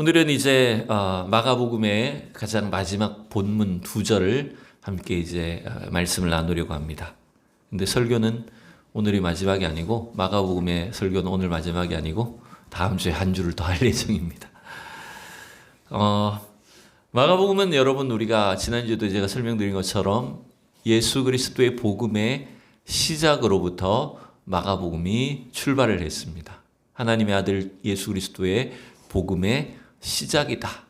오늘은 이제 마가복음의 가장 마지막 본문 두 절을 함께 이제 말씀을 나누려고 합니다. 근데 설교는 오늘이 마지막이 아니고 마가복음의 설교는 오늘 마지막이 아니고 다음 주에 한 주를 더 할 예정입니다. 마가복음은 여러분 우리가 지난주에도 제가 설명드린 것처럼 예수 그리스도의 복음의 시작으로부터 마가복음이 출발을 했습니다. 하나님의 아들 예수 그리스도의 복음의 시작이다.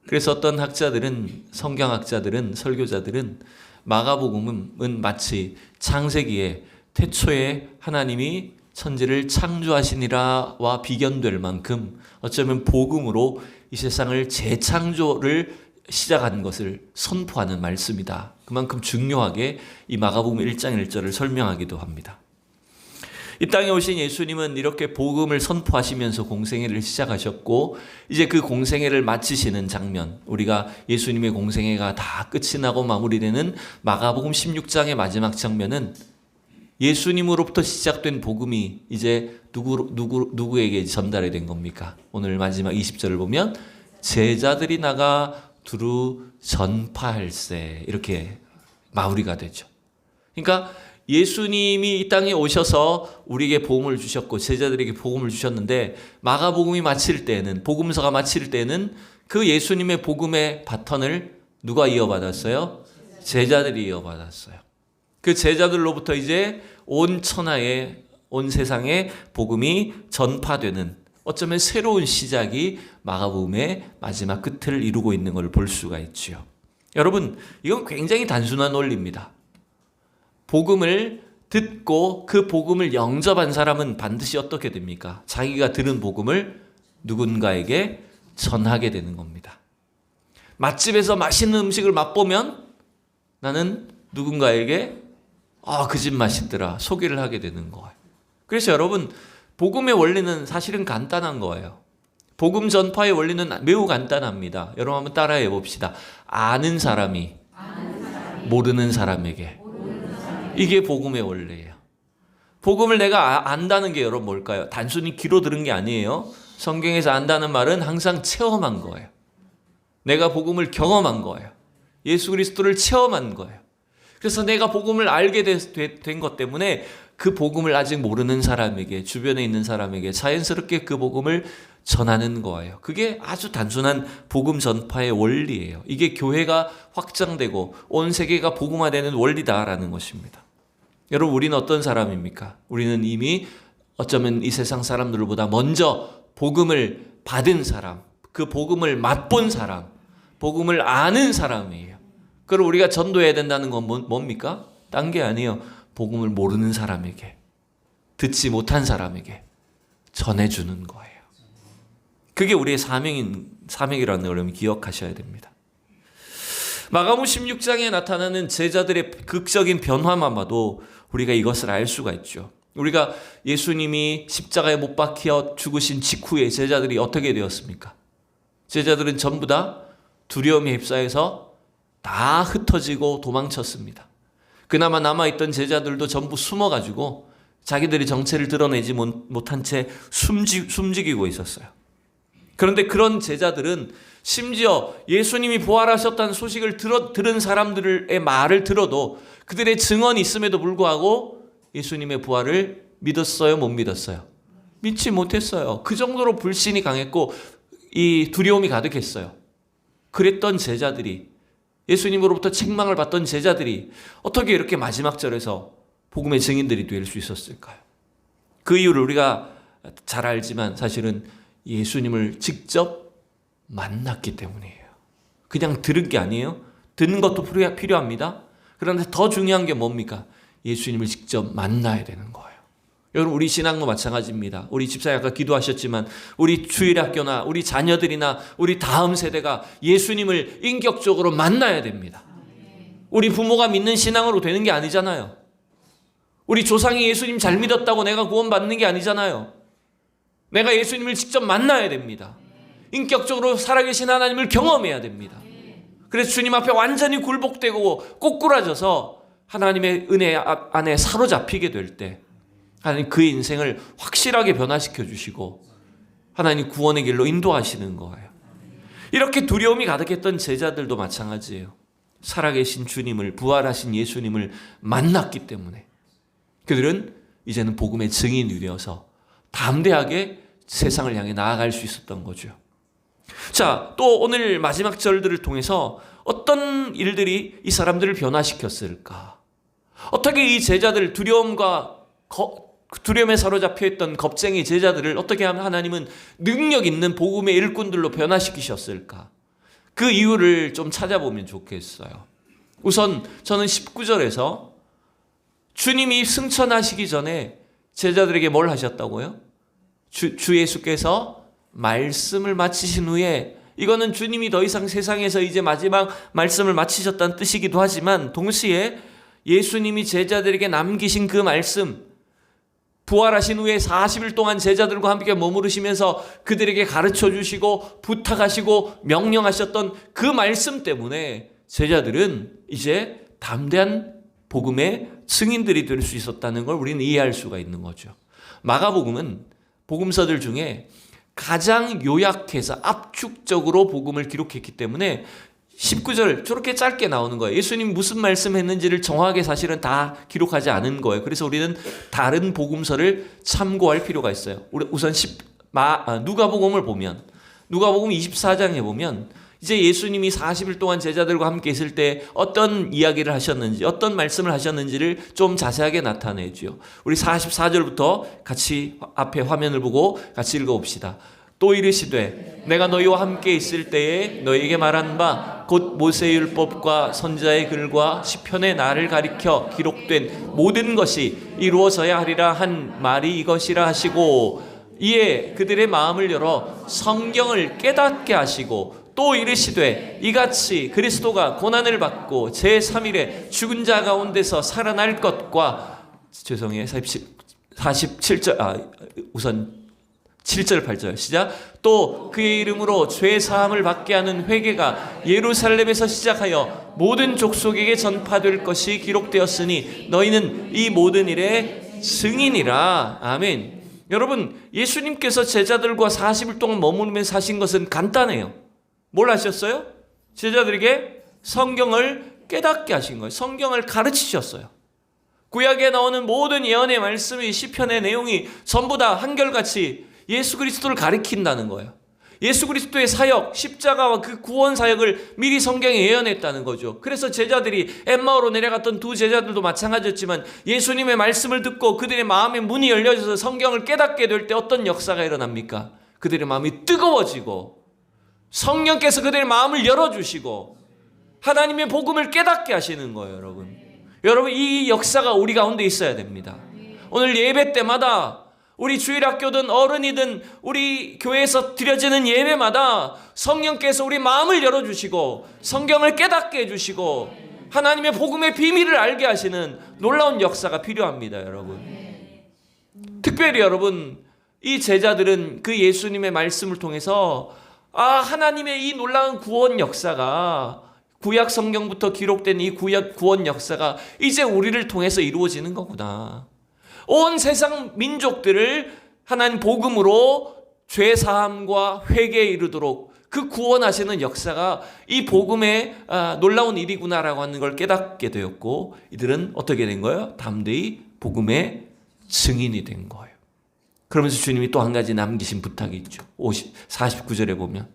그래서 어떤 학자들은, 성경학자들은, 설교자들은 마가복음은 마치 창세기에 태초에 하나님이 천지를 창조하시니라와 비견될 만큼 어쩌면 복음으로 이 세상을 재창조를 시작한 것을 선포하는 말씀이다. 그만큼 중요하게 이 마가복음 1장 1절을 설명하기도 합니다. 이 땅에 오신 예수님은 이렇게 복음을 선포하시면서 공생애를 시작하셨고 이제 그 공생애를 마치시는 장면, 우리가 예수님의 공생애가 다 끝이 나고 마무리되는 마가복음 16장의 마지막 장면은 예수님으로부터 시작된 복음이 이제 누구에게 전달이 된 겁니까? 오늘 마지막 20절을 보면 제자들이 나가 두루 전파할세, 이렇게 마무리가 되죠. 그러니까 예수님이 이 땅에 오셔서 우리에게 복음을 주셨고 제자들에게 복음을 주셨는데 마가복음이 마칠 때는, 복음서가 마칠 때는 그 예수님의 복음의 바턴을 누가 이어받았어요? 제자들이 이어받았어요. 그 제자들로부터 이제 온 천하에, 온 세상에 복음이 전파되는 어쩌면 새로운 시작이 마가복음의 마지막 끝을 이루고 있는 걸 볼 수가 있지요. 여러분, 이건 굉장히 단순한 원리입니다. 복음을 듣고 그 복음을 영접한 사람은 반드시 어떻게 됩니까? 자기가 들은 복음을 누군가에게 전하게 되는 겁니다. 맛집에서 맛있는 음식을 맛보면 나는 누군가에게 그 집 맛있더라 소개를 하게 되는 거예요. 그래서 여러분, 복음의 원리는 사실은 간단한 거예요. 복음 전파의 원리는 매우 간단합니다. 여러분 한번 따라해 봅시다. 아는 사람이 모르는 사람에게, 이게 복음의 원리예요. 복음을 내가 안다는 게 여러분 뭘까요? 단순히 귀로 들은 게 아니에요. 성경에서 안다는 말은 항상 체험한 거예요. 내가 복음을 경험한 거예요. 예수 그리스도를 체험한 거예요. 그래서 내가 복음을 알게 된 것 때문에 그 복음을 아직 모르는 사람에게, 주변에 있는 사람에게 자연스럽게 그 복음을 전하는 거예요. 그게 아주 단순한 복음 전파의 원리예요. 이게 교회가 확장되고 온 세계가 복음화되는 원리다라는 것입니다. 여러분, 우리는 어떤 사람입니까? 우리는 이미 어쩌면 이 세상 사람들보다 먼저 복음을 받은 사람, 그 복음을 맛본 사람, 복음을 아는 사람이에요. 그럼 우리가 전도해야 된다는 건 뭡니까? 딴 게 아니에요. 복음을 모르는 사람에게, 듣지 못한 사람에게 전해주는 거예요. 그게 우리의 사명이라는 걸 여러분 기억하셔야 됩니다. 마가복음 16장에 나타나는 제자들의 극적인 변화만 봐도 우리가 이것을 알 수가 있죠. 우리가 예수님이 십자가에 못 박혀 죽으신 직후에 제자들이 어떻게 되었습니까? 제자들은 전부 다 두려움에 휩싸여서 다 흩어지고 도망쳤습니다. 그나마 남아있던 제자들도 전부 숨어가지고 자기들이 정체를 드러내지 못한 채 숨지기고 있었어요. 그런데 그런 제자들은 심지어 예수님이 부활하셨다는 소식을 들은 사람들의 말을 들어도 그들의 증언이 있음에도 불구하고 예수님의 부활을 믿었어요? 못 믿었어요? 믿지 못했어요. 그 정도로 불신이 강했고 이 두려움이 가득했어요. 그랬던 제자들이, 예수님으로부터 책망을 받던 제자들이 어떻게 이렇게 마지막 절에서 복음의 증인들이 될 수 있었을까요? 그 이유를 우리가 잘 알지만 사실은 예수님을 직접 만났기 때문이에요. 그냥 들은 게 아니에요. 듣는 것도 필요합니다. 그런데 더 중요한 게 뭡니까? 예수님을 직접 만나야 되는 거예요. 여러분, 우리 신앙도 마찬가지입니다. 우리 집사님 아까 기도하셨지만 우리 주일학교나 우리 자녀들이나 우리 다음 세대가 예수님을 인격적으로 만나야 됩니다. 우리 부모가 믿는 신앙으로 되는 게 아니잖아요. 우리 조상이 예수님 잘 믿었다고 내가 구원받는 게 아니잖아요. 내가 예수님을 직접 만나야 됩니다. 인격적으로 살아계신 하나님을 경험해야 됩니다. 그래서 주님 앞에 완전히 굴복되고 꼬꾸라져서 하나님의 은혜 안에 사로잡히게 될 때 하나님 그 인생을 확실하게 변화시켜 주시고 하나님 구원의 길로 인도하시는 거예요. 이렇게 두려움이 가득했던 제자들도 마찬가지예요. 살아계신 주님을, 부활하신 예수님을 만났기 때문에 그들은 이제는 복음의 증인이 되어서 담대하게 세상을 향해 나아갈 수 있었던 거죠. 자, 또 오늘 마지막 절들을 통해서 어떤 일들이 이 사람들을 변화시켰을까? 어떻게 이 제자들, 두려움에 사로잡혀 있던 겁쟁이 제자들을 어떻게 하면 하나님은 능력 있는 복음의 일꾼들로 변화시키셨을까? 그 이유를 좀 찾아보면 좋겠어요. 우선 저는 19절에서 주님이 승천하시기 전에 제자들에게 뭘 하셨다고요? 주 예수께서 말씀을 마치신 후에, 이거는 주님이 더 이상 세상에서 이제 마지막 말씀을 마치셨다는 뜻이기도 하지만 동시에 예수님이 제자들에게 남기신 그 말씀, 부활하신 후에 40일 동안 제자들과 함께 머무르시면서 그들에게 가르쳐 주시고 부탁하시고 명령하셨던 그 말씀 때문에 제자들은 이제 담대한 복음의 증인들이 될 수 있었다는 걸 우리는 이해할 수가 있는 거죠. 마가복음은 복음서들 중에 가장 요약해서 압축적으로 복음을 기록했기 때문에 19절 저렇게 짧게 나오는 거예요. 예수님 무슨 말씀했는지를 정확하게 사실은 다 기록하지 않은 거예요. 그래서 우리는 다른 복음서를 참고할 필요가 있어요. 우선 누가복음을 보면, 누가복음 24장에 보면 이제 예수님이 40일 동안 제자들과 함께 있을 때 어떤 이야기를 하셨는지, 어떤 말씀을 하셨는지를 좀 자세하게 나타내죠. 우리 44절부터 같이 앞에 화면을 보고 같이 읽어봅시다. 또 이르시되 내가 너희와 함께 있을 때에 너희에게 말한 바 곧 모세의 율법과 선지자의 글과 시편의 나를 가리켜 기록된 모든 것이 이루어져야 하리라 한 말이 이것이라 하시고, 이에 그들의 마음을 열어 성경을 깨닫게 하시고, 또 이르시되 이같이 그리스도가 고난을 받고 제3일에 죽은 자 가운데서 살아날 것과, 47절, 우선 7절 8절 시작. 또 그의 이름으로 죄 사함을 받게 하는 회개가 예루살렘에서 시작하여 모든 족속에게 전파될 것이 기록되었으니 너희는 이 모든 일의 증인이라. 아멘. 여러분, 예수님께서 제자들과 40일 동안 머무르면서 사신 것은 간단해요. 뭘 하셨어요? 제자들에게 성경을 깨닫게 하신 거예요. 성경을 가르치셨어요. 구약에 나오는 모든 예언의 말씀이, 시편의 내용이 전부 다 한결같이 예수 그리스도를 가리킨다는 거예요. 예수 그리스도의 사역, 십자가와 그 구원 사역을 미리 성경에 예언했다는 거죠. 그래서 제자들이 엠마오로 내려갔던 두 제자들도 마찬가지였지만 예수님의 말씀을 듣고 그들의 마음의 문이 열려져서 성경을 깨닫게 될 때 어떤 역사가 일어납니까? 그들의 마음이 뜨거워지고 성령께서 그들의 마음을 열어주시고 하나님의 복음을 깨닫게 하시는 거예요. 여러분 이 역사가 우리 가운데 있어야 됩니다. 오늘 예배 때마다, 우리 주일학교든 어른이든 우리 교회에서 드려지는 예배마다 성령께서 우리 마음을 열어주시고 성경을 깨닫게 해주시고 하나님의 복음의 비밀을 알게 하시는 놀라운 역사가 필요합니다. 여러분, 특별히 여러분, 이 제자들은 그 예수님의 말씀을 통해서 하나님의 이 놀라운 구원 역사가, 구약 성경부터 기록된 이 구원 역사가 이제 우리를 통해서 이루어지는 거구나. 온 세상 민족들을 하나님 복음으로 죄 사함과 회개에 이르도록 그 구원하시는 역사가 이 복음의 놀라운 일이구나라고 하는 걸 깨닫게 되었고, 이들은 어떻게 된 거예요? 담대히 복음의 증인이 된 거예요. 그러면서 주님이 또 한 가지 남기신 부탁이 있죠. 49절에 보면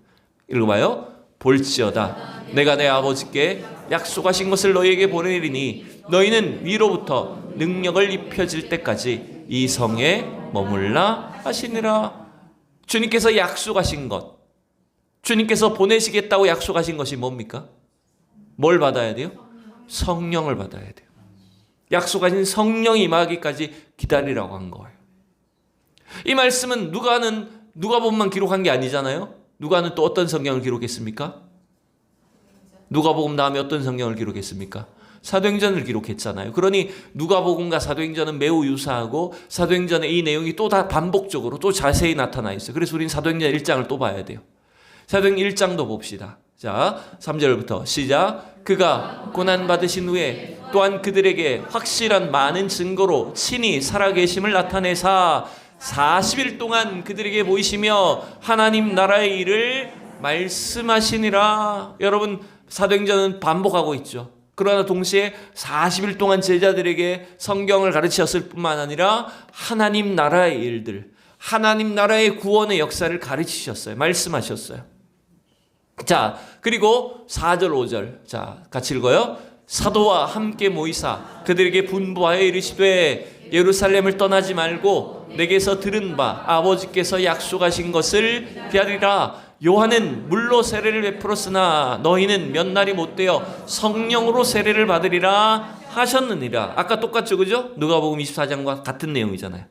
읽어봐요. 볼지어다 내가 내 아버지께 약속하신 것을 너희에게 보내리니 너희는 위로부터 능력을 입혀질 때까지 이 성에 머물라 하시니라. 주님께서 약속하신 것, 주님께서 보내시겠다고 약속하신 것이 뭡니까? 뭘 받아야 돼요? 성령을 받아야 돼요. 약속하신 성령이 임하기까지 기다리라고 한 거예요. 이 말씀은 누가복음만 기록한 게 아니잖아요. 누가는 또 어떤 성경을 기록했습니까? 누가복음 다음에 어떤 성경을 기록했습니까? 사도행전을 기록했잖아요. 그러니 누가복음과 사도행전은 매우 유사하고 사도행전의 이 내용이 또 다 반복적으로 또 자세히 나타나 있어요. 그래서 우리는 사도행전 1장을 또 봐야 돼요. 사도행전 1장도 봅시다. 자, 3절부터 시작. 그가 고난받으신 후에 또한 그들에게 확실한 많은 증거로 친히 살아계심을 나타내사 40일 동안 그들에게 보이시며 하나님 나라의 일을 말씀하시니라. 여러분, 사도행전은 반복하고 있죠. 그러나 동시에 40일 동안 제자들에게 성경을 가르치셨을 뿐만 아니라 하나님 나라의 일들, 하나님 나라의 구원의 역사를 가르치셨어요. 말씀하셨어요. 자, 그리고 4절 5절 자, 같이 읽어요. 사도와 함께 모이사 그들에게 분부하여 이르시되 예루살렘을 떠나지 말고 내게서 들은 바 아버지께서 약속하신 것을 기다리라. 요한은 물로 세례를 베풀었으나 너희는 몇 날이 못되어 성령으로 세례를 받으리라 하셨느니라. 아까 똑같죠, 그죠? 누가복음 24장과 같은 내용이잖아요.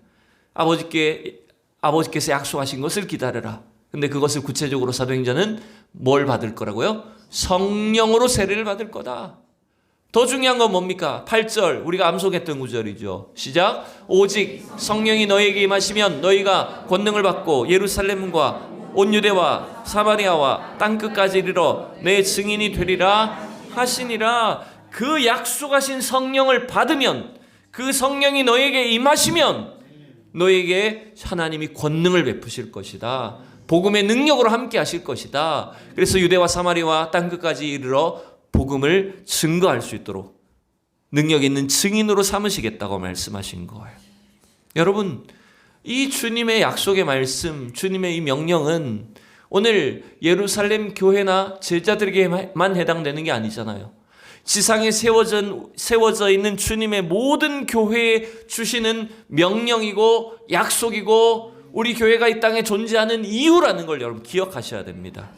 아버지께서 약속하신 것을 기다려라. 근데 그것을 구체적으로 사도행전은 뭘 받을 거라고요? 성령으로 세례를 받을 거다. 더 중요한 건 뭡니까? 8절, 우리가 암송했던 구절이죠. 시작. 오직 성령이 너희에게 임하시면 너희가 권능을 받고 예루살렘과 온 유대와 사마리아와 땅끝까지 이르러 내 증인이 되리라 하시니라. 그 약속하신 성령을 받으면, 그 성령이 너희에게 임하시면 너희에게 하나님이 권능을 베푸실 것이다. 복음의 능력으로 함께 하실 것이다. 그래서 유대와 사마리아와 땅끝까지 이르러 복음을 증거할 수 있도록 능력 있는 증인으로 삼으시겠다고 말씀하신 거예요. 여러분, 이 주님의 약속의 말씀, 주님의 이 명령은 오늘 예루살렘 교회나 제자들에게만 해당되는 게 아니잖아요. 지상에 세워져 있는 주님의 모든 교회에 주시는 명령이고 약속이고 우리 교회가 이 땅에 존재하는 이유라는 걸 여러분 기억하셔야 됩니다.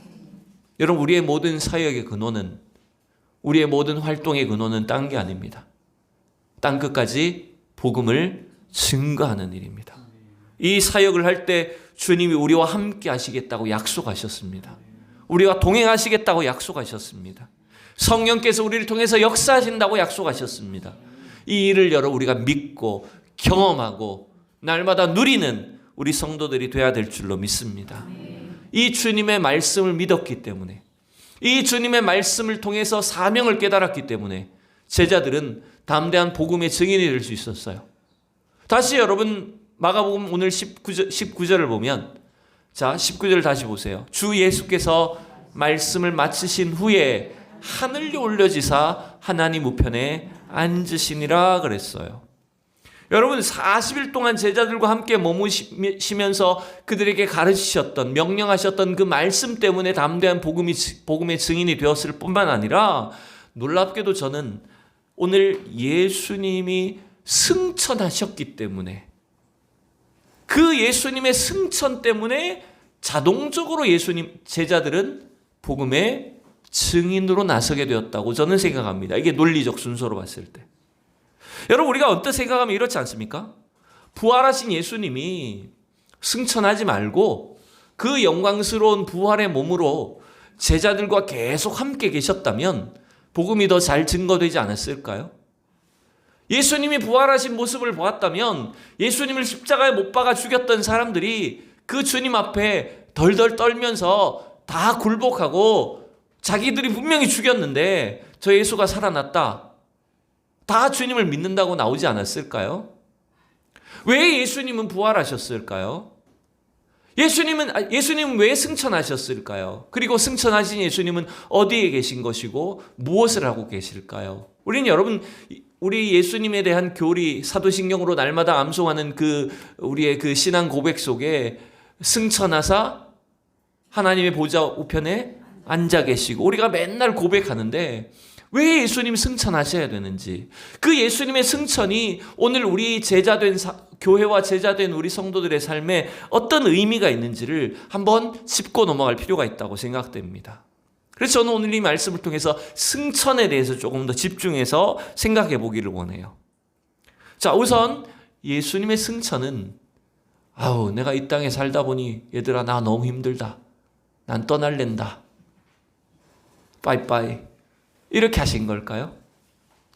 여러분, 우리의 모든 사역의 근원은, 우리의 모든 활동의 근원은 딴 게 아닙니다. 땅끝까지 복음을 증거하는 일입니다. 이 사역을 할 때 주님이 우리와 함께 하시겠다고 약속하셨습니다. 우리와 동행하시겠다고 약속하셨습니다. 성령께서 우리를 통해서 역사하신다고 약속하셨습니다. 이 일을 여러분 우리가 믿고 경험하고 날마다 누리는 우리 성도들이 돼야 될 줄로 믿습니다. 이 주님의 말씀을 믿었기 때문에, 이 주님의 말씀을 통해서 사명을 깨달았기 때문에 제자들은 담대한 복음의 증인이 될 수 있었어요. 다시 여러분 마가복음 오늘 19절을 보면, 자 19절 다시 보세요. 주 예수께서 말씀을 마치신 후에 하늘에 올려지사 하나님 우편에 앉으시니라 그랬어요. 여러분, 40일 동안 제자들과 함께 머무시면서 그들에게 가르치셨던, 명령하셨던 그 말씀 때문에 담대한 복음의 증인이 되었을 뿐만 아니라 놀랍게도 저는 오늘 예수님이 승천하셨기 때문에, 그 예수님의 승천 때문에 자동적으로 제자들은 복음의 증인으로 나서게 되었다고 저는 생각합니다. 이게 논리적 순서로 봤을 때. 여러분, 우리가 어떻게 생각하면 이렇지 않습니까? 부활하신 예수님이 승천하지 말고 그 영광스러운 부활의 몸으로 제자들과 계속 함께 계셨다면 복음이 더 잘 증거되지 않았을까요? 예수님이 부활하신 모습을 보았다면 예수님을 십자가에 못 박아 죽였던 사람들이 그 주님 앞에 덜덜 떨면서 다 굴복하고 자기들이 분명히 죽였는데 저 예수가 살아났다, 다 주님을 믿는다고 나오지 않았을까요? 왜 예수님은 부활하셨을까요? 예수님은 왜 승천하셨을까요? 그리고 승천하신 예수님은 어디에 계신 것이고 무엇을 하고 계실까요? 우리는 여러분, 우리 예수님에 대한 교리, 사도신경으로 날마다 암송하는 우리의 그 신앙 고백 속에 승천하사 하나님의 보좌 우편에 앉아 계시고, 우리가 맨날 고백하는데 왜 예수님 승천하셔야 되는지, 그 예수님의 승천이 오늘 우리 교회와 제자된 우리 성도들의 삶에 어떤 의미가 있는지를 한번 짚고 넘어갈 필요가 있다고 생각됩니다. 그래서 저는 오늘 이 말씀을 통해서 승천에 대해서 조금 더 집중해서 생각해 보기를 원해요. 자, 우선 예수님의 승천은, 내가 이 땅에 살다 보니 얘들아 나 너무 힘들다, 난 떠날랜다, 빠이빠이, 이렇게 하신 걸까요?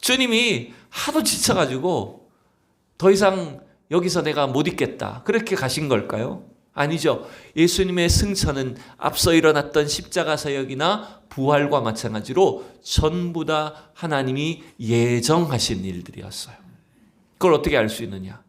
주님이 하도 지쳐가지고 더 이상 여기서 내가 못 있겠다, 그렇게 가신 걸까요? 아니죠. 예수님의 승천은 앞서 일어났던 십자가 사역이나 부활과 마찬가지로 전부 다 하나님이 예정하신 일들이었어요. 그걸 어떻게 알 수 있느냐?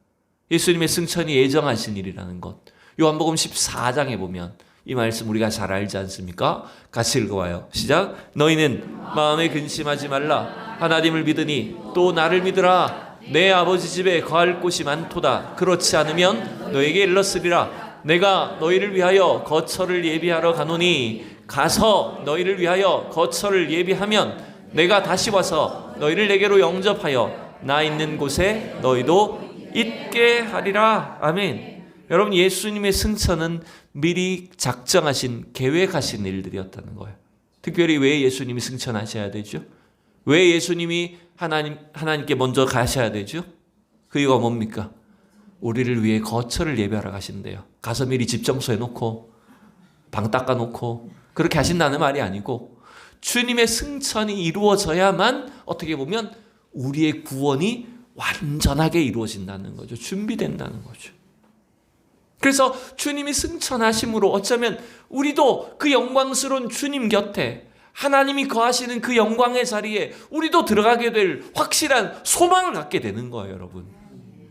예수님의 승천이 예정하신 일이라는 것, 요한복음 14장에 보면 이 말씀 우리가 잘 알지 않습니까? 같이 읽어봐요. 시작. 너희는 마음에 근심하지 말라. 하나님을 믿으니 또 나를 믿으라. 내 아버지 집에 거할 곳이 많도다. 그렇지 않으면 너에게 일렀으리라. 내가 너희를 위하여 거처를 예비하러 가노니 가서 너희를 위하여 거처를 예비하면 내가 다시 와서 너희를 내게로 영접하여 나 있는 곳에 너희도 있게 하리라. 아멘. 여러분, 예수님의 승천은 미리 작정하신, 계획하신 일들이었다는 거예요. 특별히 왜 예수님이 승천하셔야 되죠? 왜 예수님이 하나님께 먼저 가셔야 되죠? 그 이유가 뭡니까? 우리를 위해 거처를 예배하러 가신대요. 가서 미리 집 청소해 놓고 방 닦아 놓고 그렇게 하신다는 말이 아니고, 주님의 승천이 이루어져야만 어떻게 보면 우리의 구원이 완전하게 이루어진다는 거죠. 준비된다는 거죠. 그래서 주님이 승천하심으로 어쩌면 우리도 그 영광스러운 주님 곁에, 하나님이 거하시는 그 영광의 자리에 우리도 들어가게 될 확실한 소망을 갖게 되는 거예요, 여러분.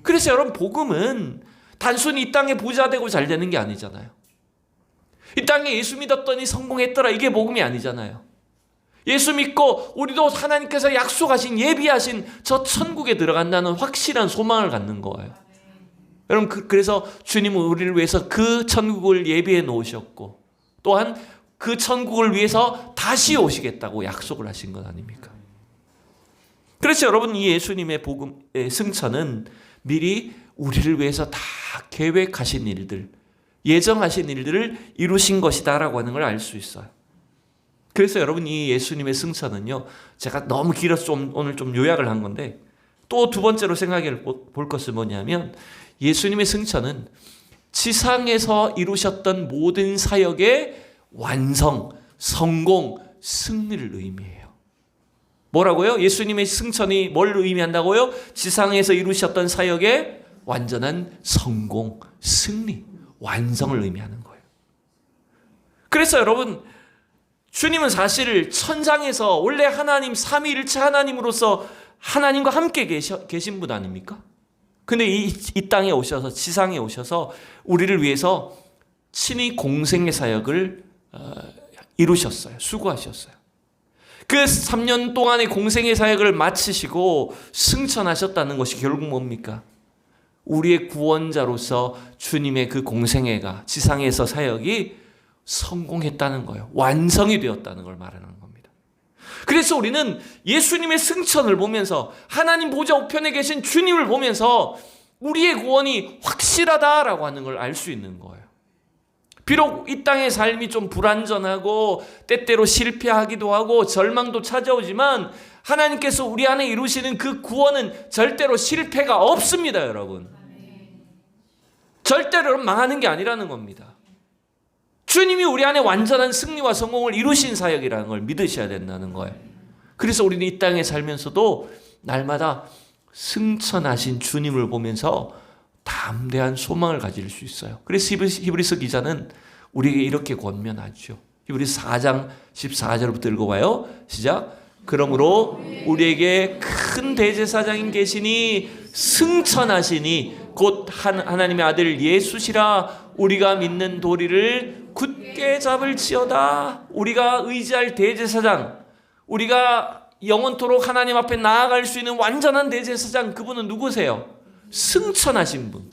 그래서 여러분, 복음은 단순히 이 땅에 부자 되고 잘 되는 게 아니잖아요. 이 땅에 예수 믿었더니 성공했더라, 이게 복음이 아니잖아요. 예수 믿고 우리도 하나님께서 약속하신, 예비하신 저 천국에 들어간다는 확실한 소망을 갖는 거예요. 여러분, 그래서 주님은 우리를 위해서 그 천국을 예비해 놓으셨고, 또한 그 천국을 위해서 다시 오시겠다고 약속을 하신 것 아닙니까? 그래서 여러분, 이 예수님의 복음의 승천은 미리 우리를 위해서 다 계획하신 일들, 예정하신 일들을 이루신 것이다라고 하는 걸 알 수 있어요. 그래서 여러분, 이 예수님의 승천은요, 제가 너무 길어서 오늘 좀 요약을 한 건데, 또 두 번째로 생각해 볼 것은 뭐냐면, 예수님의 승천은 지상에서 이루셨던 모든 사역의 완성, 성공, 승리를 의미해요. 뭐라고요? 예수님의 승천이 뭘 의미한다고요? 지상에서 이루셨던 사역의 완전한 성공, 승리, 완성을 의미하는 거예요. 그래서 여러분, 주님은 사실 천상에서 원래 하나님, 삼위일체 하나님으로서 하나님과 함께 계신 분 아닙니까? 근데 이 땅에 오셔서, 지상에 오셔서 우리를 위해서 친히 공생의 사역을 이루셨어요. 수고하셨어요. 그 3년 동안의 공생의 사역을 마치시고 승천하셨다는 것이 결국 뭡니까? 우리의 구원자로서 주님의 그 공생애가, 지상에서 사역이 성공했다는 거예요. 완성이 되었다는 걸 말하는 겁니다. 그래서 우리는 예수님의 승천을 보면서, 하나님 보좌 우편에 계신 주님을 보면서 우리의 구원이 확실하다라고 하는 걸 알 수 있는 거예요. 비록 이 땅의 삶이 좀 불완전하고 때때로 실패하기도 하고 절망도 찾아오지만, 하나님께서 우리 안에 이루시는 그 구원은 절대로 실패가 없습니다, 여러분. 절대로 망하는 게 아니라는 겁니다. 주님이 우리 안에 완전한 승리와 성공을 이루신 사역이라는 걸 믿으셔야 된다는 거예요. 그래서 우리는 이 땅에 살면서도 날마다 승천하신 주님을 보면서 담대한 소망을 가질 수 있어요. 그래서 히브리서 기자는 우리에게 이렇게 권면하죠. 히브리서 4장 14절부터 읽어봐요. 시작. 그러므로 우리에게 큰 대제사장인 계시니 승천하시니 곧 하나님의 아들 예수시라. 우리가 믿는 도리를 굳게 잡을지어다. 우리가 의지할 대제사장, 우리가 영원토록 하나님 앞에 나아갈 수 있는 완전한 대제사장, 그분은 누구세요? 승천하신 분.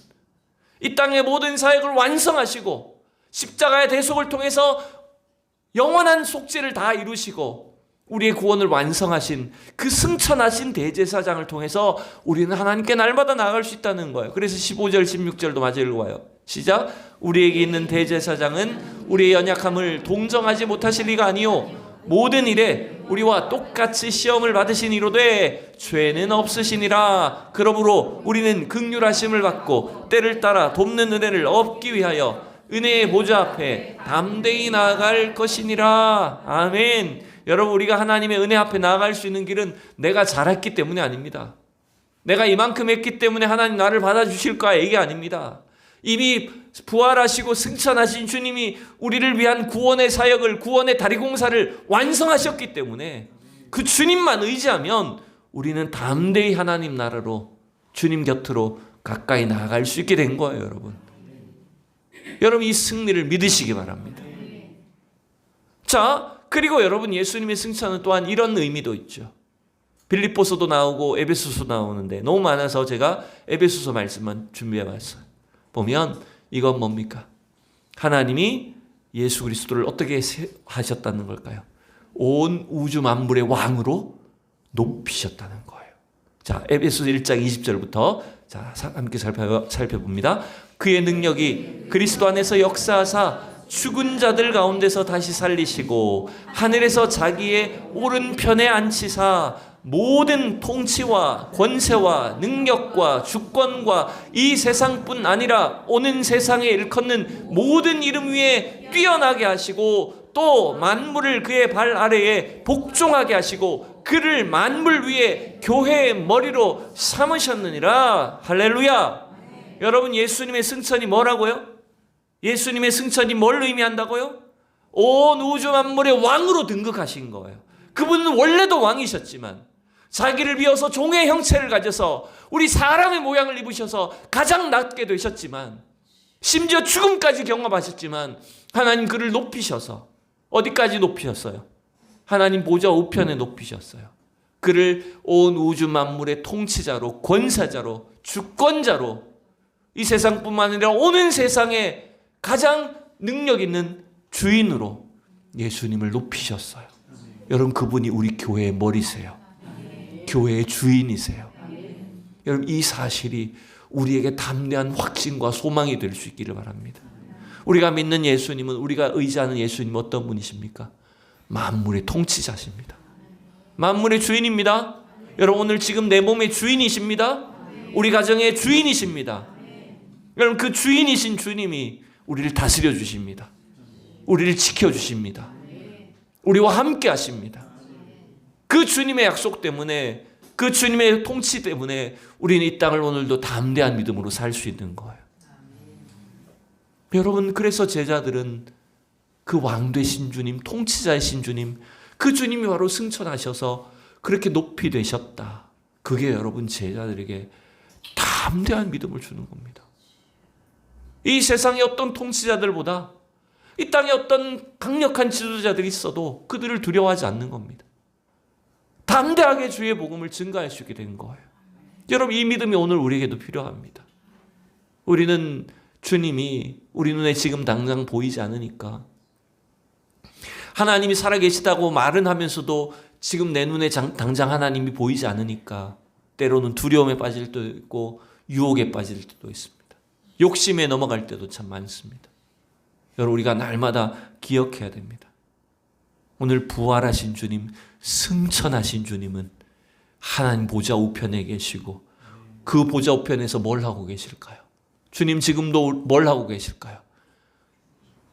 이 땅의 모든 사역을 완성하시고 십자가의 대속을 통해서 영원한 속죄를 다 이루시고 우리의 구원을 완성하신 그 승천하신 대제사장을 통해서 우리는 하나님께 날마다 나아갈 수 있다는 거예요. 그래서 15절 16절도 마저 읽어봐요. 시작. 우리에게 있는 대제사장은 우리의 연약함을 동정하지 못하실 리가 아니요 모든 일에 우리와 똑같이 시험을 받으신 이로되 죄는 없으시니라. 그러므로 우리는 긍휼하심을 받고 때를 따라 돕는 은혜를 얻기 위하여 은혜의 보좌 앞에 담대히 나아갈 것이니라. 아멘. 여러분, 우리가 하나님의 은혜 앞에 나아갈 수 있는 길은 내가 잘했기 때문이 아닙니다. 내가 이만큼 했기 때문에 하나님 나를 받아주실 거야, 이게 아닙니다. 이미 부활하시고 승천하신 주님이 우리를 위한 구원의 사역을, 구원의 다리공사를 완성하셨기 때문에 그 주님만 의지하면 우리는 담대히 하나님 나라로, 주님 곁으로 가까이 나아갈 수 있게 된 거예요, 여러분. 여러분, 이 승리를 믿으시기 바랍니다. 자, 그리고 여러분 예수님의 승천은 또한 이런 의미도 있죠. 빌립보서도 나오고 에베소서 나오는데 너무 많아서 제가 에베소서 말씀만 준비해봤어요. 보면 이건 뭡니까? 하나님이 예수 그리스도를 어떻게 하셨다는 걸까요? 온 우주 만물의 왕으로 높이셨다는 거예요. 자, 에베소서 1장 20절부터 자, 함께 살펴봅니다. 그의 능력이 그리스도 안에서 역사하사 죽은 자들 가운데서 다시 살리시고 하늘에서 자기의 오른편에 앉히사 모든 통치와 권세와 능력과 주권과 이 세상뿐 아니라 오는 세상에 일컫는 모든 이름 위에 뛰어나게 하시고 또 만물을 그의 발 아래에 복종하게 하시고 그를 만물 위에 교회의 머리로 삼으셨느니라. 할렐루야. 여러분 예수님의 승천이 뭐라고요? 예수님의 승천이 뭘 의미한다고요? 온 우주 만물의 왕으로 등극하신 거예요. 그분은 원래도 왕이셨지만 자기를 비워서 종의 형체를 가져서 우리 사람의 모양을 입으셔서 가장 낮게 되셨지만 심지어 죽음까지 경험하셨지만 하나님 그를 높이셔서 어디까지 높이셨어요? 하나님 보좌 우편에 높이셨어요. 그를 온 우주 만물의 통치자로 권사자로 주권자로 이 세상뿐만 아니라 오는 세상에 가장 능력 있는 주인으로 예수님을 높이셨어요. 여러분 그분이 우리 교회의 머리세요. 교회의 주인이세요. 여러분 이 사실이 우리에게 담대한 확신과 소망이 될 수 있기를 바랍니다. 우리가 믿는 예수님은 우리가 의지하는 예수님은 어떤 분이십니까? 만물의 통치자십니다. 만물의 주인입니다. 여러분 오늘 지금 내 몸의 주인이십니다. 우리 가정의 주인이십니다. 여러분 그 주인이신 주님이 우리를 다스려 주십니다. 우리를 지켜 주십니다. 우리와 함께 하십니다. 그 주님의 약속 때문에 그 주님의 통치 때문에 우리는 이 땅을 오늘도 담대한 믿음으로 살 수 있는 거예요. 여러분 그래서 제자들은 그 왕 되신 주님, 통치자이신 주님, 그 주님이 바로 승천하셔서 그렇게 높이 되셨다. 그게 여러분 제자들에게 담대한 믿음을 주는 겁니다. 이 세상의 어떤 통치자들보다 이 땅에 어떤 강력한 지도자들이 있어도 그들을 두려워하지 않는 겁니다. 담대하게 주의 복음을 증거할 수 있게 된 거예요. 여러분 이 믿음이 오늘 우리에게도 필요합니다. 우리는 주님이 우리 눈에 지금 당장 보이지 않으니까 하나님이 살아계시다고 말은 하면서도 지금 내 눈에 당장 하나님이 보이지 않으니까 때로는 두려움에 빠질 때도 있고 유혹에 빠질 때도 있습니다. 욕심에 넘어갈 때도 참 많습니다. 여러분 우리가 날마다 기억해야 됩니다. 오늘 부활하신 주님, 승천하신 주님은 하나님 보좌 우편에 계시고 그 보좌 우편에서 뭘 하고 계실까요? 주님 지금도 뭘 하고 계실까요?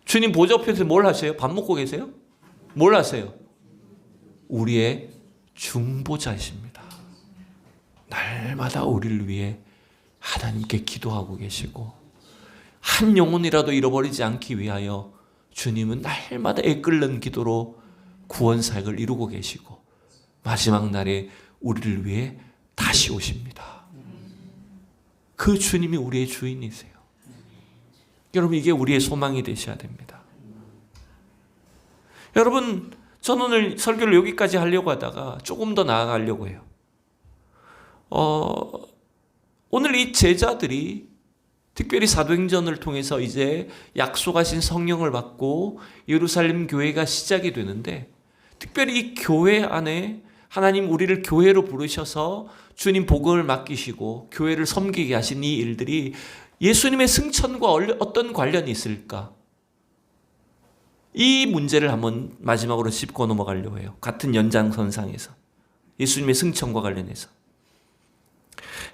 주님 보좌 우편에서 뭘 하세요? 밥 먹고 계세요? 뭘 하세요? 우리의 중보자이십니다. 날마다 우리를 위해 하나님께 기도하고 계시고 한 영혼이라도 잃어버리지 않기 위하여 주님은 날마다 애끓는 기도로 구원 사역을 이루고 계시고 마지막 날에 우리를 위해 다시 오십니다. 그 주님이 우리의 주인이세요. 여러분 이게 우리의 소망이 되셔야 됩니다. 여러분 저는 오늘 설교를 여기까지 하려고 하다가 조금 더 나아가려고 해요. 오늘 이 제자들이 특별히 사도행전을 통해서 이제 약속하신 성령을 받고 예루살렘 교회가 시작이 되는데 특별히 이 교회 안에 하나님 우리를 교회로 부르셔서 주님 복음을 맡기시고 교회를 섬기게 하신 이 일들이 예수님의 승천과 어떤 관련이 있을까? 이 문제를 한번 마지막으로 짚고 넘어가려고 해요. 같은 연장선상에서 예수님의 승천과 관련해서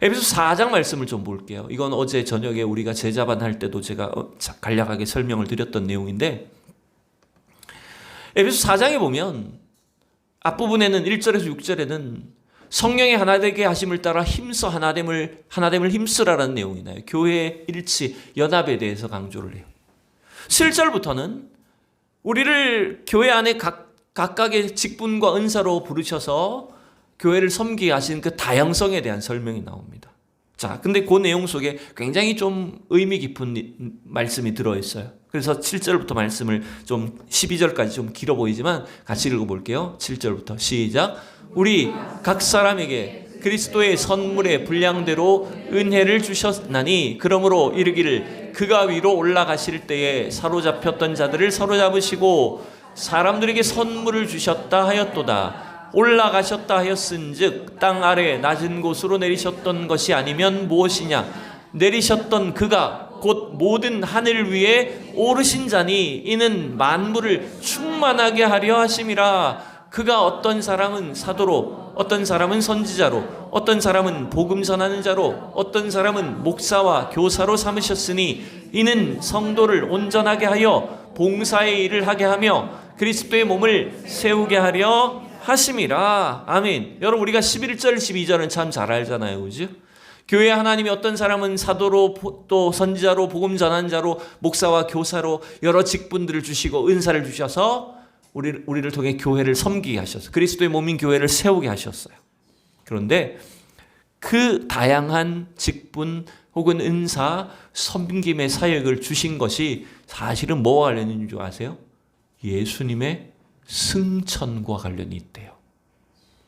에베소 4장 말씀을 좀 볼게요. 이건 어제 저녁에 우리가 제자반 할 때도 제가 간략하게 설명을 드렸던 내용인데 에베소 4장에 보면 앞부분에는 1절에서 6절에는 성령의 하나되게 하심을 따라 힘써 하나됨을 힘쓰라라는 내용이 나요. 교회의 일치, 연합에 대해서 강조를 해요. 7절부터는 우리를 교회 안에 각각의 직분과 은사로 부르셔서 교회를 섬기게 하신 그 다양성에 대한 설명이 나옵니다. 자, 근데 그 내용 속에 굉장히 좀 의미 깊은 말씀이 들어있어요. 그래서 7절부터 말씀을 좀 12절까지 좀 길어 보이지만 같이 읽어볼게요. 7절부터 시작. 우리 각 사람에게 그리스도의 선물의 분량대로 은혜를 주셨나니 그러므로 이르기를 그가 위로 올라가실 때에 사로잡혔던 자들을 사로잡으시고 사람들에게 선물을 주셨다 하였도다. 올라가셨다 하였은즉 땅 아래 낮은 곳으로 내리셨던 것이 아니면 무엇이냐. 내리셨던 그가 곧 모든 하늘 위에 오르신 자니 이는 만물을 충만하게 하려 하심이라. 그가 어떤 사람은 사도로, 어떤 사람은 선지자로, 어떤 사람은 복음 전하는 자로, 어떤 사람은 목사와 교사로 삼으셨으니 이는 성도를 온전하게 하여 봉사의 일을 하게 하며 그리스도의 몸을 세우게 하려 하심이라. 아멘. 여러분, 우리가 11절 12절은 참 잘 알잖아요, 그죠? 교회 하나님이 어떤 사람은 사도로, 또 선지자로, 복음 전하는 자로, 목사와 교사로 여러 직분들을 주시고 은사를 주셔서 우리를 통해 교회를 섬기게 하셨어요. 그리스도의 몸인 교회를 세우게 하셨어요. 그런데 그 다양한 직분 혹은 은사, 섬김의 사역을 주신 것이 사실은 뭐와 관련이 있는 줄 아세요? 예수님의 승천과 관련이 있대요.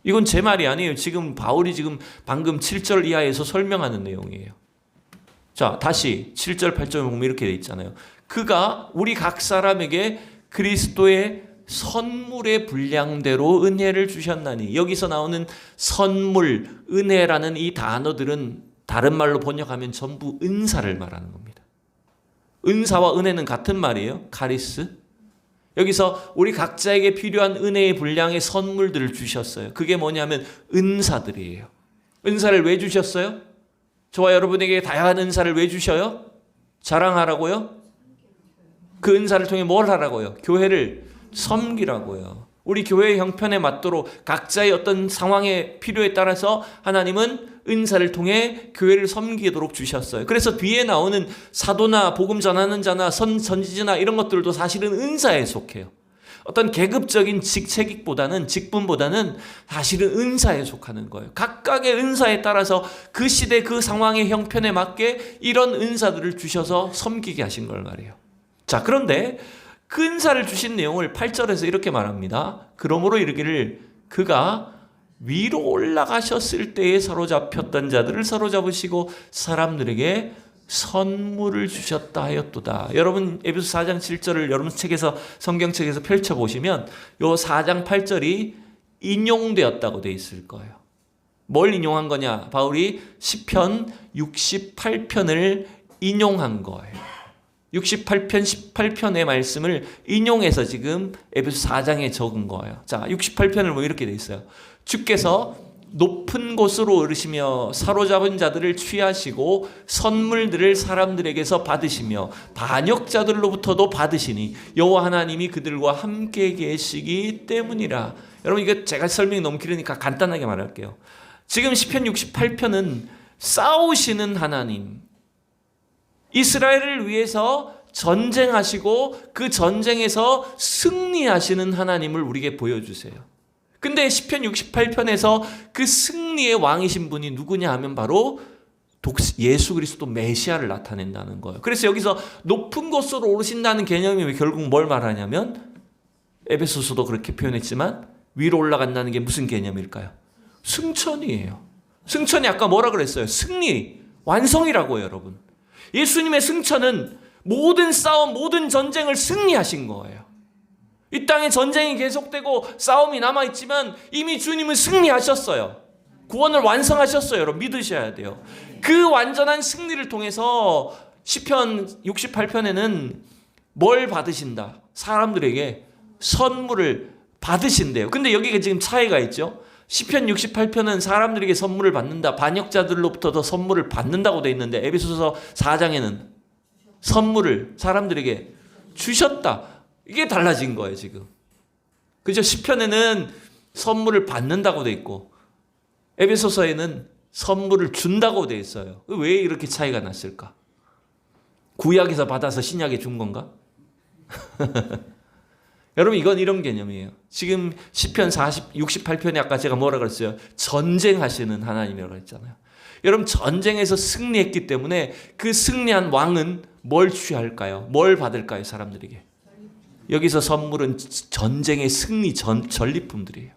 이건 제 말이 아니에요. 지금 바울이 지금 방금 7절 이하에서 설명하는 내용이에요. 자, 다시 7절 8절 보면 이렇게 돼 있잖아요. 그가 우리 각 사람에게 그리스도의 선물의 분량대로 은혜를 주셨나니. 여기서 나오는 선물, 은혜라는 이 단어들은 다른 말로 번역하면 전부 은사를 말하는 겁니다. 은사와 은혜는 같은 말이에요. 카리스. 여기서 우리 각자에게 필요한 은혜의 분량의 선물들을 주셨어요. 그게 뭐냐면 은사들이에요. 은사를 왜 주셨어요? 저와 여러분에게 다양한 은사를 왜 주셔요? 자랑하라고요? 그 은사를 통해 뭘 하라고요? 교회를 섬기라고요. 우리 교회의 형편에 맞도록 각자의 어떤 상황의 필요에 따라서 하나님은 은사를 통해 교회를 섬기도록 주셨어요. 그래서 뒤에 나오는 사도나 복음 전하는 자나 선지자나 이런 것들도 사실은 은사에 속해요. 어떤 계급적인 직분보다는 사실은 은사에 속하는 거예요. 각각의 은사에 따라서 그 시대 그 상황의 형편에 맞게 이런 은사들을 주셔서 섬기게 하신 걸 말이에요. 자, 그런데 그 은사를 주신 내용을 8절에서 이렇게 말합니다. 그러므로 이르기를 그가 위로 올라가셨을 때에 사로잡혔던 자들을 사로잡으시고 사람들에게 선물을 주셨다 하였도다. 여러분 에베소 4장 7절을 여러분 책에서 성경책에서 펼쳐보시면 요 4장 8절이 인용되었다고 돼 있을 거예요. 뭘 인용한 거냐? 바울이 시편 68편을 인용한 거예요. 68편 18편의 말씀을 인용해서 지금 에베소 4장에 적은 거예요. 자, 68편을 뭐 이렇게 돼 있어요. 주께서 높은 곳으로 오르시며 사로잡은 자들을 취하시고 선물들을 사람들에게서 받으시며 반역자들로부터도 받으시니 여호와 하나님이 그들과 함께 계시기 때문이라. 여러분, 이거 제가 설명이 너무 길으니까 간단하게 말할게요. 지금 시편 68편은 싸우시는 하나님, 이스라엘을 위해서 전쟁하시고 그 전쟁에서 승리하시는 하나님을 우리에게 보여주세요. 근데 시편 68편에서 그 승리의 왕이신 분이 누구냐 하면 바로 예수 그리스도 메시아를 나타낸다는 거예요. 그래서 여기서 높은 곳으로 오르신다는 개념이 결국 뭘 말하냐면 에베소서도 그렇게 표현했지만 위로 올라간다는 게 무슨 개념일까요? 승천이에요. 승천이 아까 뭐라 그랬어요? 승리, 완성이라고요, 여러분. 예수님의 승천은 모든 싸움, 모든 전쟁을 승리하신 거예요. 이 땅에 전쟁이 계속되고 싸움이 남아있지만 이미 주님은 승리하셨어요. 구원을 완성하셨어요. 여러분 믿으셔야 돼요. 그 완전한 승리를 통해서 시편 68편에는 뭘 받으신다? 사람들에게 선물을 받으신대요. 근데 여기가 지금 차이가 있죠. 시편 68편은 사람들에게 선물을 받는다, 반역자들로부터도 선물을 받는다고 돼 있는데 에베소서 4장에는 선물을 사람들에게 주셨다. 이게 달라진 거예요 지금. 그죠? 시편에는 선물을 받는다고 돼 있고 에베소서에는 선물을 준다고 돼 있어요. 왜 이렇게 차이가 났을까? 구약에서 받아서 신약에 준 건가? 여러분 이건 이런 개념이에요. 지금 시편 68편에 아까 제가 뭐라 그랬어요? 전쟁하시는 하나님이라고 했잖아요. 여러분 전쟁에서 승리했기 때문에 그 승리한 왕은 뭘 취할까요? 뭘 받을까요? 사람들에게. 여기서 선물은 전쟁의 승리 전리품들이에요.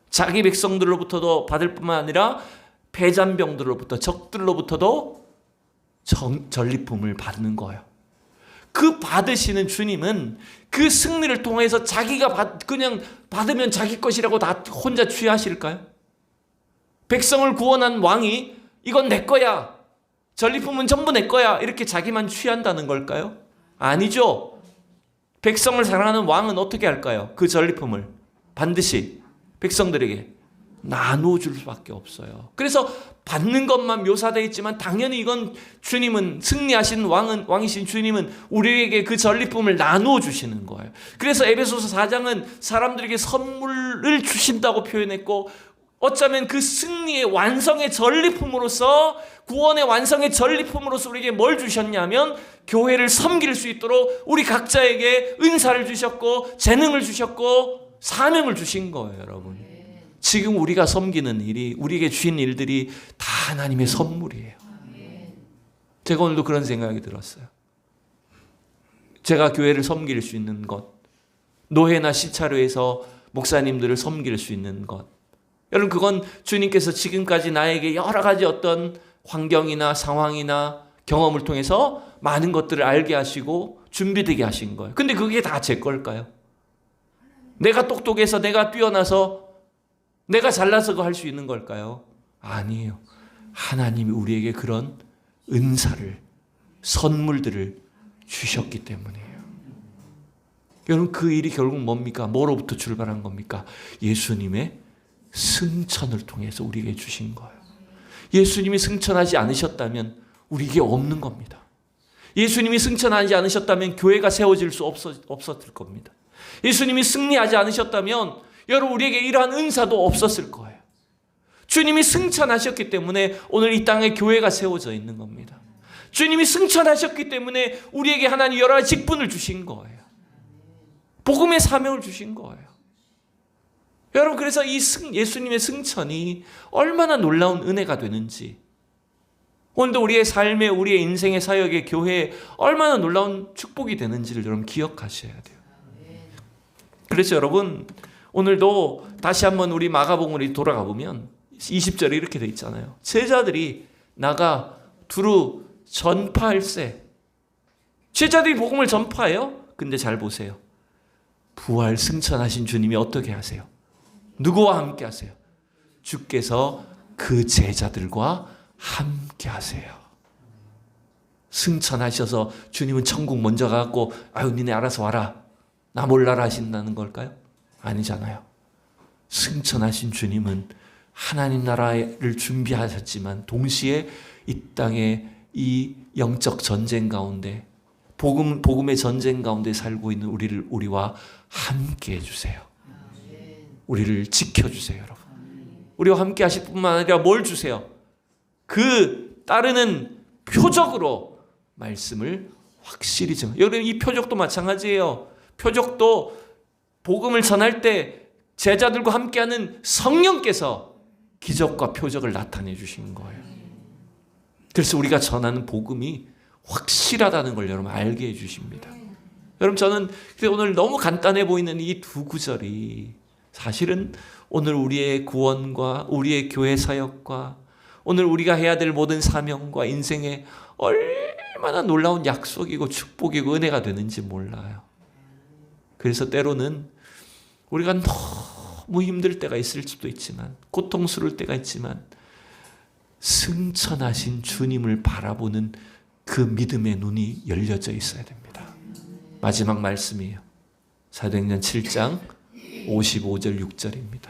자기 백성들로부터도 받을 뿐만 아니라 패잔병들로부터 적들로부터도 전리품을 받는 거예요. 그 받으시는 주님은 그 승리를 통해서 자기가 그냥 받으면 자기 것이라고 다 혼자 취하실까요? 백성을 구원한 왕이 이건 내 거야, 전리품은 전부 내 거야, 이렇게 자기만 취한다는 걸까요? 아니죠. 백성을 사랑하는 왕은 어떻게 할까요? 그 전리품을 반드시 백성들에게 나누어 줄 수밖에 없어요. 그래서 받는 것만 묘사되어 있지만 당연히 이건 주님은, 승리하신 왕이신 주님은 우리에게 그 전리품을 나누어 주시는 거예요. 그래서 에베소서 4장은 사람들에게 선물을 주신다고 표현했고, 어쩌면 그 승리의 완성의 전리품으로서, 구원의 완성의 전리품으로서 우리에게 뭘 주셨냐면 교회를 섬길 수 있도록 우리 각자에게 은사를 주셨고 재능을 주셨고 사명을 주신 거예요. 여러분, 지금 우리가 섬기는 일이, 우리에게 주신 일들이 다 하나님의 선물이에요. 제가 오늘도 그런 생각이 들었어요. 제가 교회를 섬길 수 있는 것, 노회나 시차로에서 목사님들을 섬길 수 있는 것, 여러분 그건 주님께서 지금까지 나에게 여러 가지 어떤 환경이나 상황이나 경험을 통해서 많은 것들을 알게 하시고 준비되게 하신 거예요. 근데 그게 다 제 걸까요? 내가 똑똑해서, 내가 뛰어나서, 내가 잘나서 할 수 있는 걸까요? 아니에요. 하나님이 우리에게 그런 은사를, 선물들을 주셨기 때문이에요. 여러분 그 일이 결국 뭡니까? 뭐로부터 출발한 겁니까? 예수님의 승천을 통해서 우리에게 주신 거예요. 예수님이 승천하지 않으셨다면 우리에게 없는 겁니다. 예수님이 승천하지 않으셨다면 교회가 세워질 수 없었을 겁니다. 예수님이 승리하지 않으셨다면 여러분 우리에게 이러한 은사도 없었을 거예요. 주님이 승천하셨기 때문에 오늘 이 땅에 교회가 세워져 있는 겁니다. 주님이 승천하셨기 때문에 우리에게 하나님 여러 가지 직분을 주신 거예요. 복음의 사명을 주신 거예요. 여러분 그래서 이 예수님의 승천이 얼마나 놀라운 은혜가 되는지, 오늘도 우리의 삶에, 우리의 인생의 사역에, 교회에 얼마나 놀라운 축복이 되는지를 여러분 기억하셔야 돼요. 그래서 여러분 오늘도 다시 한번 우리 마가복음으로 돌아가 보면 20절에 이렇게 돼 있잖아요. 제자들이 나가 두루 전파할세. 제자들이 복음을 전파해요. 근데 잘 보세요. 부활 승천하신 주님이 어떻게 하세요? 누구와 함께 하세요? 주께서 그 제자들과 함께 하세요. 승천하셔서 주님은 천국 먼저 가고 아유 니네 알아서 와라, 나 몰라라 하신다는 걸까요? 아니잖아요. 승천하신 주님은 하나님 나라를 준비하셨지만 동시에 이 땅에 이 영적 전쟁 가운데, 복음의 전쟁 가운데 살고 있는 우리와 함께 해주세요. 우리를 지켜주세요. 여러분, 우리와 함께 하실 뿐만 아니라 뭘 주세요? 그 따르는 표적으로 말씀을 확실히 전해. 여러분 이 표적도 마찬가지예요. 표적도 복음을 전할 때 제자들과 함께하는 성령께서 기적과 표적을 나타내 주신 거예요. 그래서 우리가 전하는 복음이 확실하다는 걸 여러분 알게 해주십니다. 여러분 저는 오늘 너무 간단해 보이는 이 두 구절이 사실은 오늘 우리의 구원과 우리의 교회 사역과 오늘 우리가 해야 될 모든 사명과 인생에 얼마나 놀라운 약속이고 축복이고 은혜가 되는지 몰라요. 그래서 때로는 우리가 너무 힘들 때가 있을 수도 있지만, 고통스러울 때가 있지만 승천하신 주님을 바라보는 그 믿음의 눈이 열려져 있어야 됩니다. 마지막 말씀이에요. 사도행전 7장 55절 6절입니다.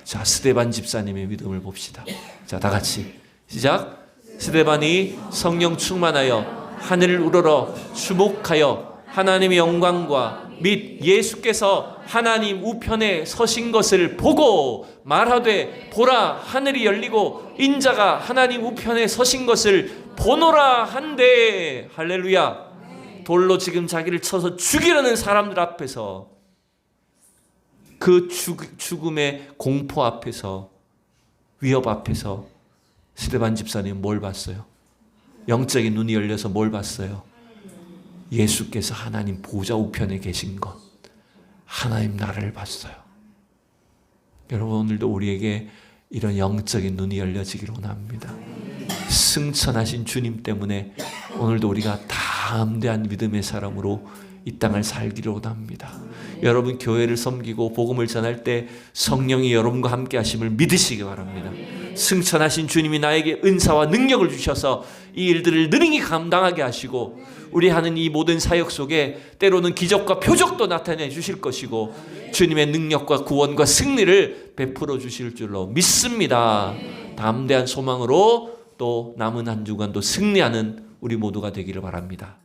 자, 스데반 집사님의 믿음을 봅시다. 자, 다 같이 시작. 스데반이 성령 충만하여 하늘을 우러러 주목하여 하나님의 영광과 및 예수께서 하나님 우편에 서신 것을 보고 말하되 보라 하늘이 열리고 인자가 하나님 우편에 서신 것을 보노라 한데, 할렐루야. 돌로 지금 자기를 쳐서 죽이려는 사람들 앞에서, 그 죽음의 공포 앞에서, 위협 앞에서 스데반 집사님 뭘 봤어요? 영적인 눈이 열려서 뭘 봤어요? 예수께서 하나님 보좌 우편에 계신 것, 하나님 나라를 봤어요. 여러분, 오늘도 우리에게 이런 영적인 눈이 열려지기를 원합니다. 승천하신 주님 때문에 오늘도 우리가 담대한 믿음의 사람으로 이 땅을 살기를 원합니다. 여러분, 교회를 섬기고 복음을 전할 때 성령이 여러분과 함께 하심을 믿으시기 바랍니다. 승천하신 주님이 나에게 은사와 능력을 주셔서 이 일들을 능히 감당하게 하시고 우리 하는 이 모든 사역 속에 때로는 기적과 표적도 나타내 주실 것이고 주님의 능력과 구원과 승리를 베풀어 주실 줄로 믿습니다. 담대한 소망으로 또 남은 한 주간도 승리하는 우리 모두가 되기를 바랍니다.